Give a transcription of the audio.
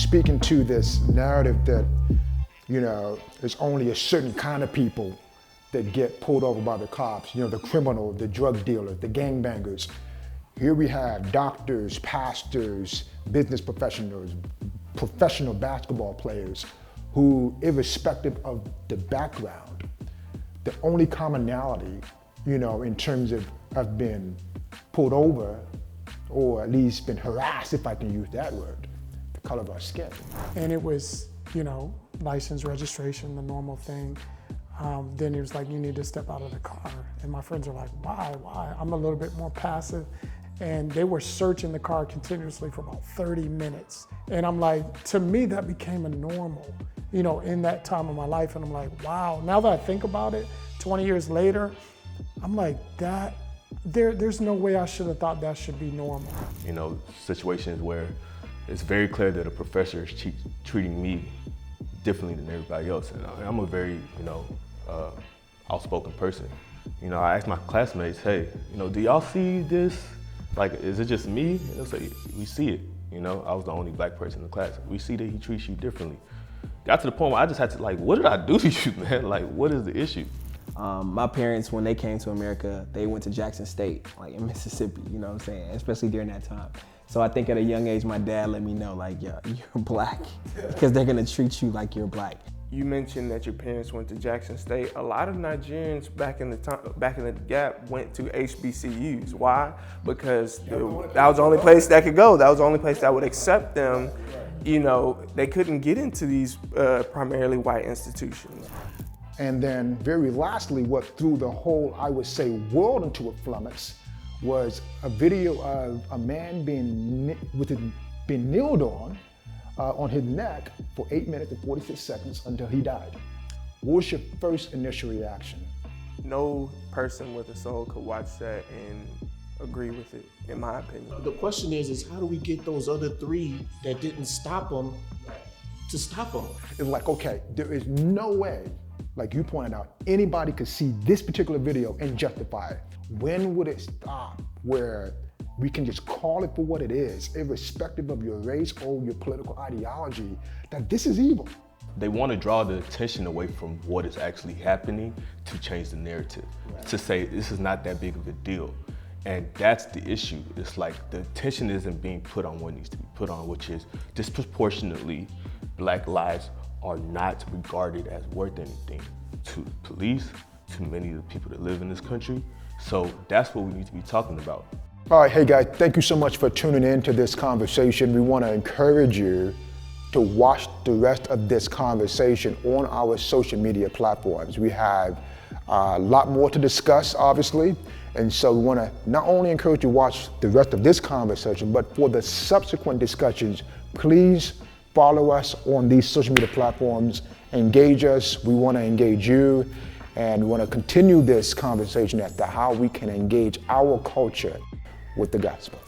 speaking to this narrative that, there's only a certain kind of people that get pulled over by the cops, the criminal, the drug dealer, the gangbangers. Here we have doctors, pastors, business professionals, professional basketball players who, irrespective of the background, the only commonality, in terms of been pulled over or at least been harassed, if I can use that word, the color of our skin. And it was, license, registration, the normal thing. Then he was like, you need to step out of the car. And my friends are like, why? I'm a little bit more passive. And they were searching the car continuously for about 30 minutes. And I'm like, to me, that became a normal, in that time of my life. And I'm like, wow, now that I think about it, 20 years later, I'm like, there's no way I should have thought that should be normal. Situations where it's very clear that a professor is treating me differently than everybody else. And I'm a very, outspoken person. I asked my classmates, hey, do y'all see this? Like, is it just me? And they'll say, we see it. I was the only black person in the class. We see that he treats you differently. Got to the point where I just had to, what did I do to you, man? What is the issue? My parents, when they came to America, they went to Jackson State, in Mississippi, you know what I'm saying? Especially during that time. So I think at a young age, my dad let me know, yeah, you're black, because they're gonna treat you like you're black. You mentioned that your parents went to Jackson State. A lot of Nigerians back in the Gap went to HBCUs. Why? Because that was the only place that could go. That was the only place that would accept them. They couldn't get into these primarily white institutions. And then very lastly, what threw the whole, I would say, world into a flummox was a video of a man being kneeled on his neck for 8 minutes and 46 seconds until he died. What was your first initial reaction? No person with a soul could watch that and agree with it, in my opinion. The question is how do we get those other three that didn't stop them to stop them? It's like, okay, there is no way, like you pointed out, anybody could see this particular video and justify it. When would it stop where we can just call it for what it is, irrespective of your race or your political ideology, that this is evil? They want to draw the attention away from what is actually happening to change the narrative, to say this is not that big of a deal. And that's the issue. It's like the attention isn't being put on what needs to be put on, which is disproportionately, black lives are not regarded as worth anything to the police, to many of the people that live in this country. So that's what we need to be talking about. All right, hey guys, thank you so much for tuning in to this conversation. We want to encourage you to watch the rest of this conversation on our social media platforms. We have a lot more to discuss, obviously, and so we want to not only encourage you to watch the rest of this conversation, but for the subsequent discussions, please follow us on these social media platforms, engage us. We want to engage you, and we want to continue this conversation as to how we can engage our culture with the gospel.